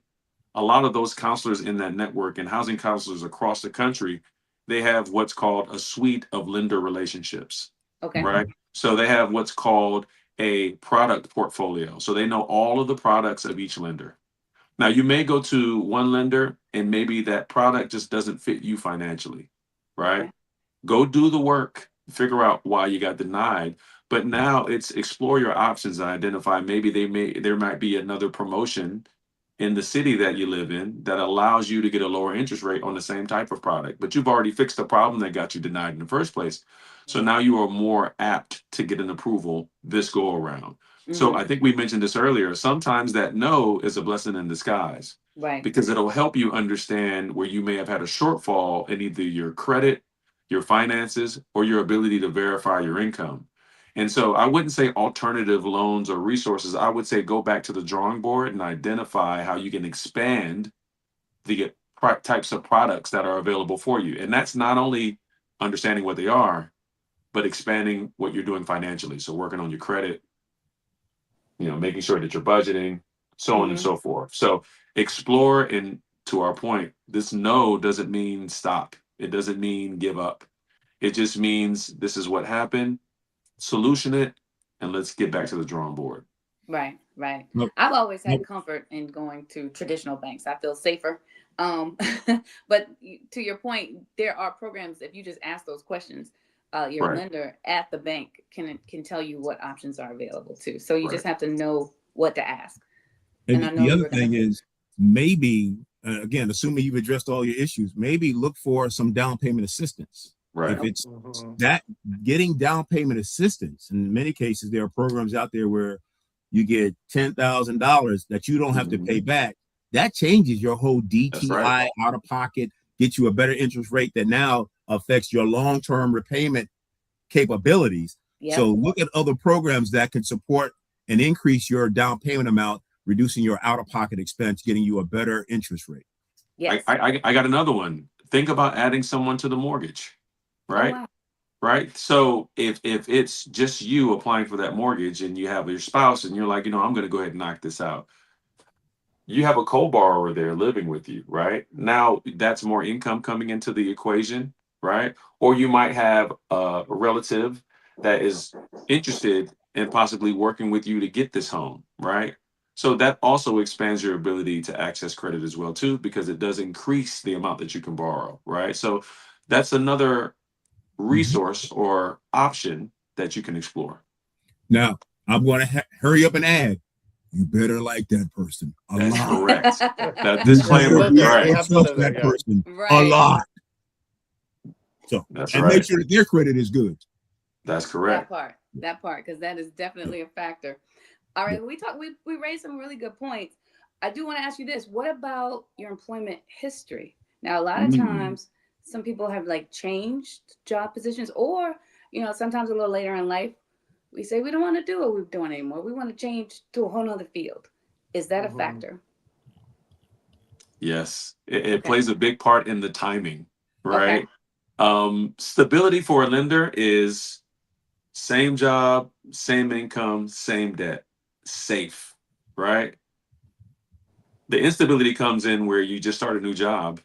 A lot of those counselors in that network and housing counselors across the country, they have what's called a suite of lender relationships. Right? So they have what's called a product portfolio. So they know all of the products of each lender. Now, you may go to one lender and maybe that product just doesn't fit you financially, right? Go do the work, figure out why you got denied. But now it's explore your options and identify maybe there might be another promotion in the city that you live in that allows you to get a lower interest rate on the same type of product. But you've already fixed the problem that got you denied in the first place. So now you are more apt to get an approval this go around. So I think we mentioned this earlier. Sometimes that no is a blessing in disguise, Right? Because it'll help you understand where you may have had a shortfall in either your credit, your finances, or your ability to verify your income. And so I wouldn't say alternative loans or resources. I would say go back to the drawing board and identify how you can expand the types of products that are available for you. And that's not only understanding what they are, but expanding what you're doing financially. So working on your credit, making sure that you're budgeting, so on and so forth. So explore, and to our point, this no doesn't mean stop. It doesn't mean give up. It just means this is what happened, solution it, and let's get back to the drawing board. Right. Nope. I've always had comfort in going to traditional banks. I feel safer. But to your point, there are programs, if you just ask those questions, your lender at the bank can tell you what options are available too. So you just have to know what to ask. And I know the other thing is maybe again, assuming you've addressed all your issues, maybe look for some down payment assistance. Right. If it's that, getting down payment assistance, in many cases, there are programs out there where you get $10,000 that you don't have to pay back. That changes your whole DTI out of pocket, gets you a better interest rate that now affects your long-term repayment capabilities. Yep. So look at other programs that can support and increase your down payment amount, reducing your out-of-pocket expense, getting you a better interest rate. Yes. I got another one. Think about adding someone to the mortgage, right? Oh, wow. Right. So if it's just you applying for that mortgage and you have your spouse and you're like, I'm going to go ahead and knock this out. You have a co-borrower there living with you, right? Now that's more income coming into the equation, right? Or you might have a relative that is interested in possibly working with you to get this home, right? So that also expands your ability to access credit as well too, because it does increase the amount that you can borrow, right? So that's another resource or option that you can explore. Now, I'm going to hurry up and add, you better like that person a That's lot. correct. That disclaimer, Yeah, right? Trust that person a Right. lot. So, That's and right. make sure that their credit is good. That's correct. That part, because that is definitely a factor. All right, we raised some really good points. I do want to ask you this: what about your employment history? Now, a lot of times, some people have like changed job positions, or sometimes a little later in life, we say we don't want to do what we're doing anymore. We want to change to a whole nother field. Is that a factor? Yes, it plays a big part in the timing, right? Okay. Stability for a lender is same job, same income, same debt, safe, right? The instability comes in where you just start a new job,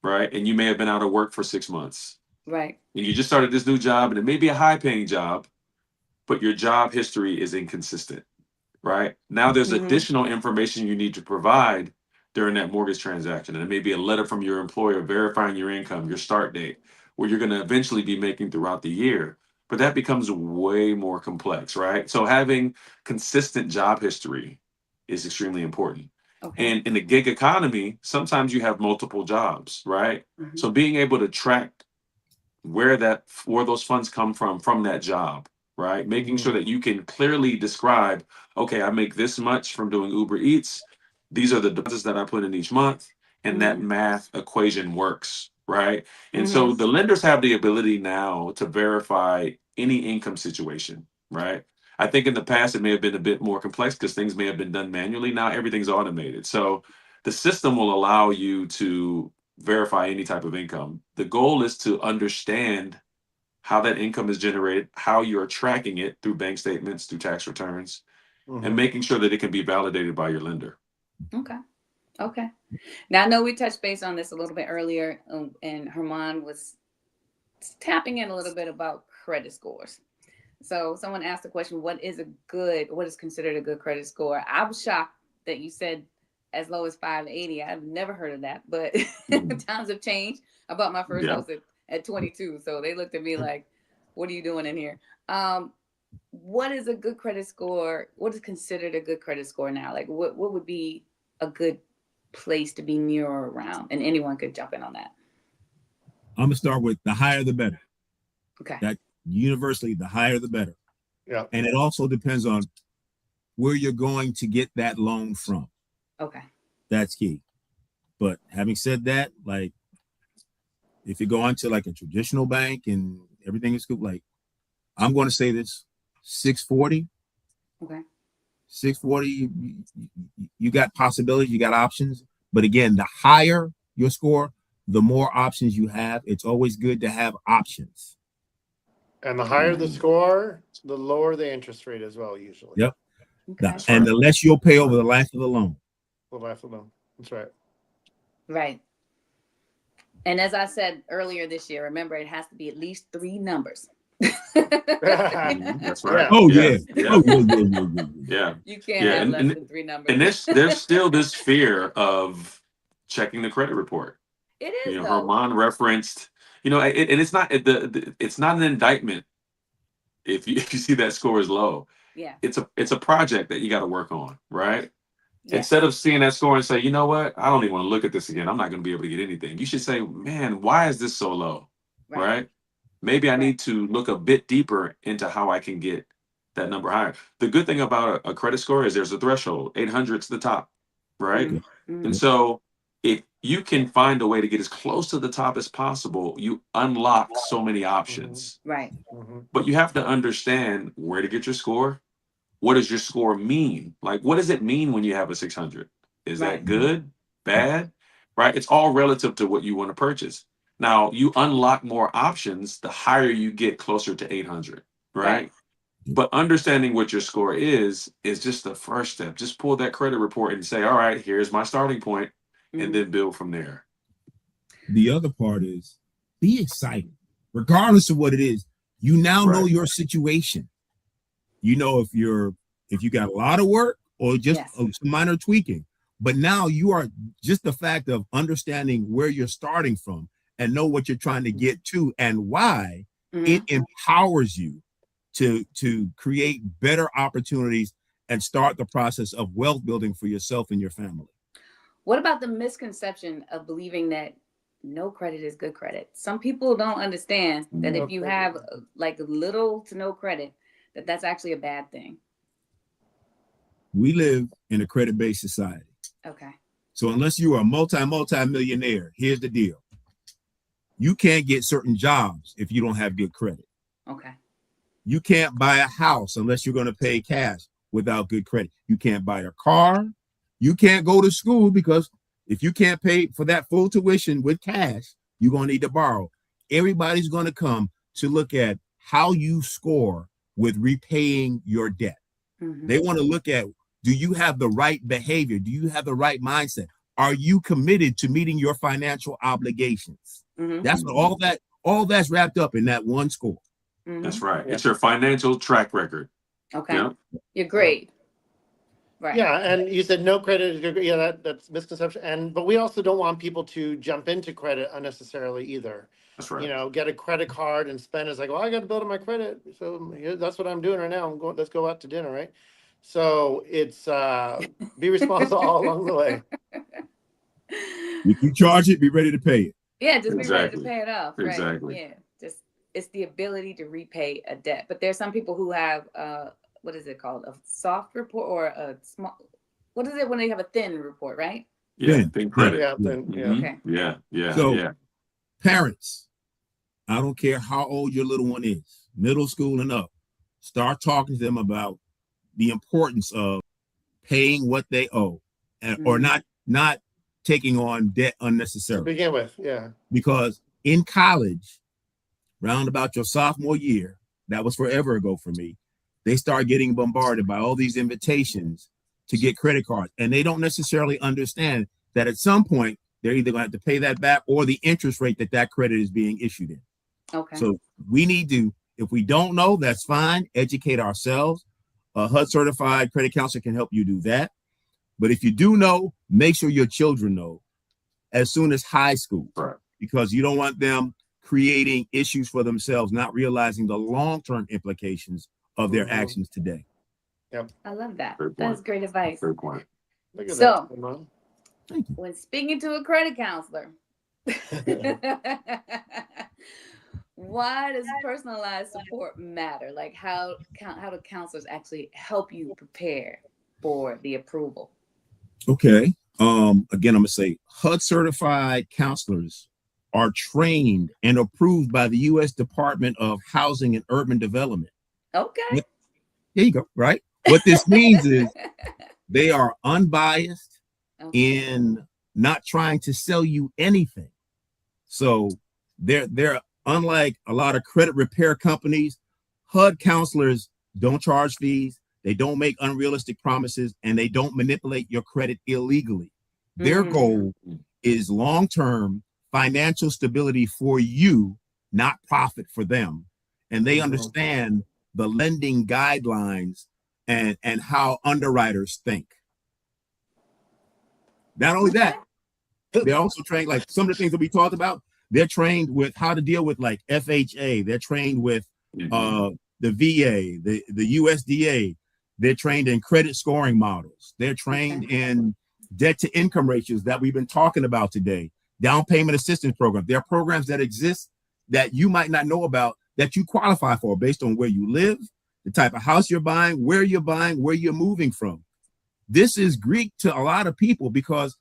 right? And you may have been out of work for 6 months. Right. And you just started this new job, and it may be a high-paying job, but your job history is inconsistent, right? Now there's additional information you need to provide during that mortgage transaction. And it may be a letter from your employer verifying your income, your start date, where you're going to eventually be making throughout the year. But that becomes way more complex, right? So having consistent job history is extremely important. Okay. And in the gig economy, sometimes you have multiple jobs, right? So being able to track where those funds come from that job, right? Making sure that you can clearly describe, okay, I make this much from doing Uber Eats. These are the deposits that I put in each month, and that math equation works, right? And so the lenders have the ability now to verify any income situation, right? I think in the past it may have been a bit more complex because things may have been done manually. Now everything's automated. So the system will allow you to verify any type of income. The goal is to understand how that income is generated, how you're tracking it through bank statements, through tax returns, and making sure that it can be validated by your lender. Okay. Now I know we touched base on this a little bit earlier, and Herman was tapping in a little bit about credit scores. So someone asked the question, what is considered a good credit score? I was shocked that you said as low as 580. I've never heard of that, but times have changed. I bought my first house at 22. So they looked at me like, what are you doing in here? What is a good credit score? What is considered a good credit score now? Like what would be a good place to be near or around? And anyone could jump in on that. I'm gonna start with the higher the better. Okay. That universally, the higher the better. Yeah. And it also depends on where you're going to get that loan from. Okay. That's key. But having said that, like if you go into like a traditional bank and everything is good, like I'm going to say this 640. Okay. 640, you got possibilities, you got options. But again, the higher your score, the more options you have. It's always good to have options. And the higher the score, the lower the interest rate as well, usually. Yep. Okay. And the less you'll pay over the life of the loan. The life of the loan. That's right. Right. And as I said earlier this year, remember it has to be at least 3 numbers. That's right. Oh yeah. Yeah. You can't have less than 3 numbers. And there's still this fear of checking the credit report. It is. Though. Herman referenced, and it's not it's not an indictment if you see that score is low. Yeah. It's a project that you got to work on, right? Instead of seeing that score and say, you know what, I don't even want to look at this again. I'm not going to be able to get anything. You should say, man, why is this so low? Right? Maybe I need to look a bit deeper into how I can get that number higher. The good thing about a credit score is there's a threshold. 800 is the top, right? Mm-hmm. And so if you can find a way to get as close to the top as possible, you unlock so many options. Right. But you have to understand where to get your score. What does your score mean? Like, what does it mean when you have a 600? Is that good, bad, right? It's all relative to what you want to purchase. Now, you unlock more options the higher you get closer to 800, right? But understanding what your score is just the first step. Just pull that credit report and say, all right, here's my starting point, and then build from there. The other part is be excited, regardless of what it is. You now know your situation. You know if you got a lot of work or just some minor tweaking, but now you are just the fact of understanding where you're starting from and know what you're trying to get to and why. It empowers you to create better opportunities and start the process of wealth building for yourself and your family. What about the misconception of believing that no credit is good credit? Some people don't understand that if you have like little to no credit, that's actually a bad thing. We live in a credit-based society. Okay. So unless you are a multi-millionaire, here's the deal. You can't get certain jobs if you don't have good credit. Okay. You can't buy a house unless you're going to pay cash without good credit. You can't buy a car. You can't go to school because if you can't pay for that full tuition with cash, you're going to need to borrow. Everybody's going to come to look at how you score with repaying your debt. They want to look at, do you have the right behavior? Do you have the right mindset? Are you committed to meeting your financial obligations? That's what all that's wrapped up in that one score. That's right. It's your financial track record. Okay. Your grade. Right. Yeah, and you said no credit is good. Yeah, that's misconception. But we also don't want people to jump into credit unnecessarily either. That's right. You know, get a credit card and spend. It's like, well, I got to build up my credit, so that's what I'm doing right now. Let's go out to dinner, right? So it's be responsible all along the way. If you charge it, be ready to pay it. Yeah, just be ready to pay it off. Right. Exactly. Yeah, just it's the ability to repay a debt. But there's some people who have what is it called? A soft report or a small? What is it when they have a thin report, right? Yeah, thin credit. Yeah, thin, yeah. Okay. Yeah. So, parents, I don't care how old your little one is, middle school and up, start talking to them about the importance of paying what they owe and or not taking on debt unnecessarily. To begin with, yeah. Because in college, round about your sophomore year, that was forever ago for me, they start getting bombarded by all these invitations to get credit cards. And they don't necessarily understand that at some point, they're either going to have to pay that back or the interest rate that credit is being issued in. Okay. So we need to, if we don't know, that's fine, educate ourselves. A HUD certified credit counselor can help you do that. But if you do know, make sure your children know as soon as high school, because you don't want them creating issues for themselves, not realizing the long-term implications of their actions today. Yep. I love that. That's great advice. Fair point. So, Thank you. when speaking to a credit counselor, why does personalized support matter? Like how do counselors actually help you prepare for the approval? Okay. Again, I'm gonna say HUD certified counselors are trained and approved by the U.S. Department of Housing and Urban Development. Okay. There you go. Right. What this means is they are unbiased in not trying to sell you anything. So they're unlike a lot of credit repair companies. HUD counselors don't charge fees. They don't make unrealistic promises, and they don't manipulate your credit illegally. Their goal is long-term financial stability for you, not profit for them. And they understand the lending guidelines and how underwriters think. Not only that, they're also trained, like some of the things that we talked about, they're trained with how to deal with like FHA. They're trained with the VA, the USDA. They're trained in credit scoring models. They're trained in debt to income ratios that we've been talking about today. Down payment assistance program. There are programs that exist that you might not know about that you qualify for based on where you live, the type of house you're buying, where you're moving from. This is Greek to a lot of people because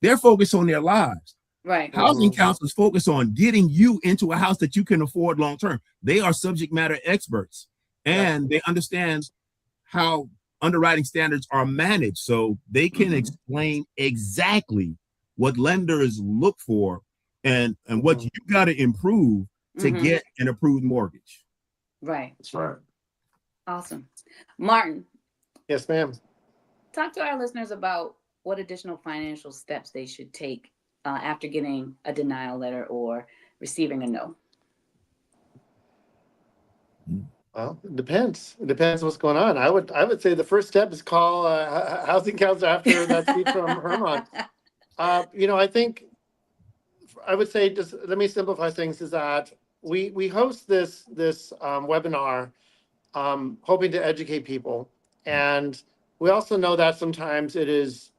they're focused on their lives. Right. Housing counselors focus on getting you into a house that you can afford long term. They are subject matter experts and they understand how underwriting standards are managed, so they can explain exactly what lenders look for and what you got to improve to get an approved mortgage. Right. That's right. Awesome. Martin. Yes, ma'am. Talk to our listeners about what additional financial steps they should take after getting a denial letter or receiving a no. Well, it depends. It depends what's going on. I would say the first step is call a housing counselor after that speech from Herman. I think I would say, just let me simplify things, is that we host this webinar hoping to educate people. And we also know that sometimes it is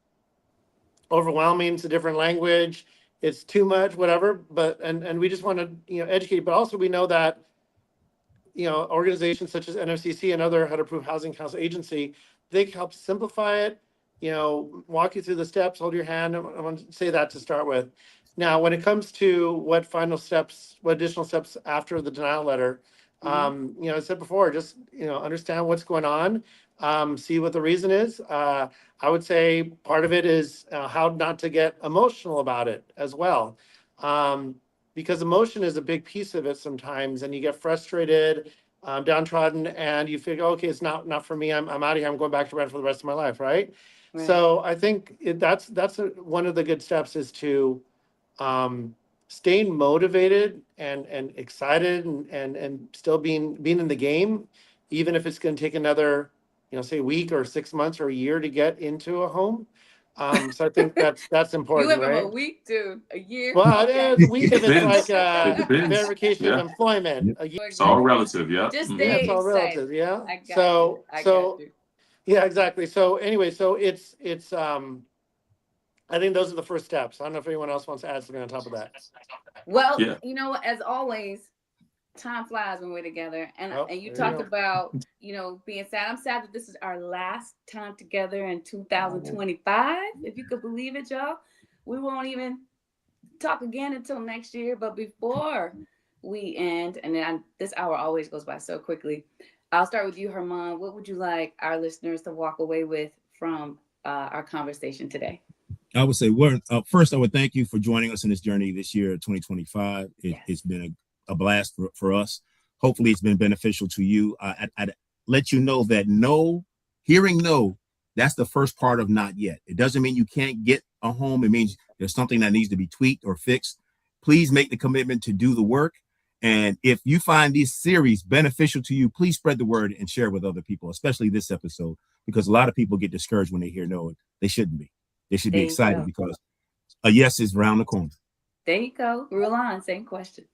overwhelming. It's a different language. It's too much, whatever. But and we just want to educate. But also we know that organizations such as NFCC and other HUD-approved housing council agency, they can help simplify it. Walk you through the steps. Hold your hand. I want to say that to start with. Now, when it comes to what additional steps after the denial letter, I said before, just understand what's going on, see what the reason is. I would say part of it is how not to get emotional about it as well, because emotion is a big piece of it sometimes, and you get frustrated, downtrodden, and you figure, okay, it's not for me. I'm out of here. I'm going back to rent for the rest of my life, right? So I think that's one of the good steps is to staying motivated and excited and still being in the game, even if it's going to take another, say week or 6 months or a year to get into a home. So I think that's important. You live right? a week, dude, a year. Well, it is a week if it's Depends. like It depends. verification of employment. A year, It's all relative. Yeah. Just yeah, stay it's all excited. relative. Yeah. I got So you. I got you. yeah, exactly. So anyway, so it's I think those are the first steps. I don't know if anyone else wants to add something on top of that. Well, Yeah. as always, time flies when we're together. And you there talked you go. about, being sad. I'm sad that this is our last time together in 2025. If you could believe it, y'all. We won't even talk again until next year. But before we end, and then this hour always goes by so quickly, I'll start with you, Herman. What would you like our listeners to walk away with from our conversation today? I would say, first, I would thank you for joining us in this journey this year, 2025. It's been a blast for us. Hopefully, it's been beneficial to you. I'd let you know that hearing no, that's the first part of not yet. It doesn't mean you can't get a home. It means there's something that needs to be tweaked or fixed. Please make the commitment to do the work. And if you find this series beneficial to you, please spread the word and share with other people, especially this episode, because a lot of people get discouraged when they hear no. They shouldn't be. They should be excited because a yes is around the corner. There you go. Rulon, same question.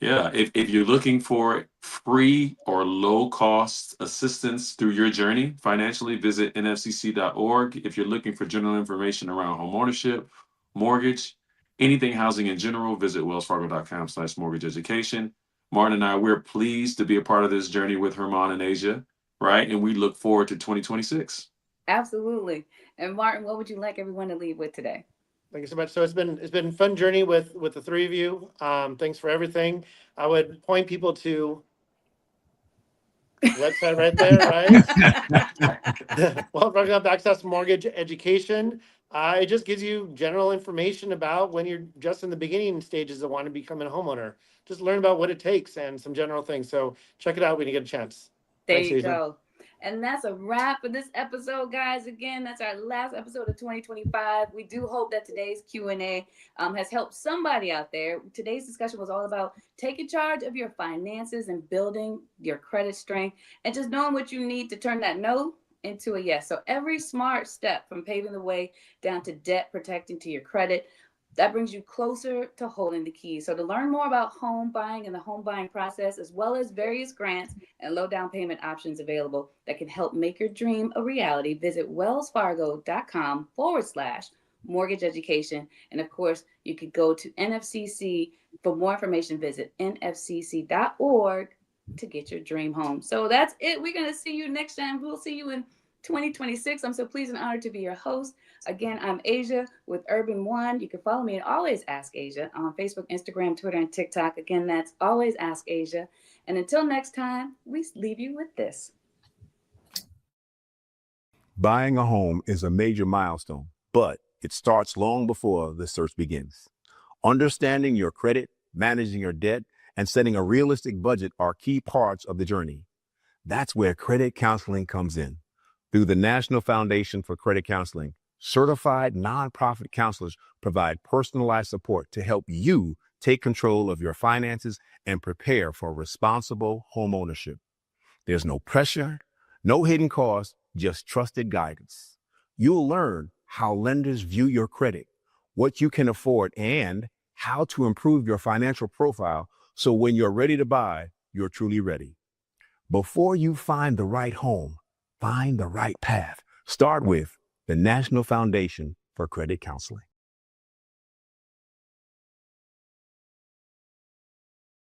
Yeah, if you're looking for free or low cost assistance through your journey financially, visit nfcc.org. If you're looking for general information around homeownership, mortgage, anything housing in general, visit wellsfargo.com/mortgage education. Martin and I, we're pleased to be a part of this journey with Herman and Asia, right? And we look forward to 2026. Absolutely. And Martin, what would you like everyone to leave with today? Thank you so much. So it's been a fun journey with the three of you. Thanks for everything. I would point people to website right there, right? Well, we're going to access mortgage education. It just gives you general information about when you're just in the beginning stages of wanting to become a homeowner. Just learn about what it takes and some general things. So check it out when you get a chance. There Thanks, you Asia. go. And that's a wrap for this episode, guys. Again, that's our last episode of 2025. We do hope that today's Q&A has helped somebody out there. Today's discussion was all about taking charge of your finances and building your credit strength and just knowing what you need to turn that no into a yes. So every smart step from paving the way down to debt protecting to your credit, That brings you closer to holding the key. So to learn more about home buying and the home buying process, as well as various grants and low down payment options available that can help make your dream a reality, visit wellsfargo.com/mortgage education. And of course, you could go to NFCC for more information. Visit nfcc.org to get your dream home. So that's it. We're going to see you next time. We'll see you in 2026. I'm so pleased and honored to be your host. Again, I'm Asia with Urban One. You can follow me at Always Ask Asia on Facebook, Instagram, Twitter, and TikTok. Again, that's Always Ask Asia. And until next time, we leave you with this. Buying a home is a major milestone, but it starts long before the search begins. Understanding your credit, managing your debt, and setting a realistic budget are key parts of the journey. That's where credit counseling comes in. Through the National Foundation for Credit Counseling, certified nonprofit counselors provide personalized support to help you take control of your finances and prepare for responsible homeownership. There's no pressure, no hidden costs, just trusted guidance. You'll learn how lenders view your credit, what you can afford, and how to improve your financial profile so when you're ready to buy, you're truly ready. Before you find the right home, find the right path. Start with the National Foundation for Credit Counseling.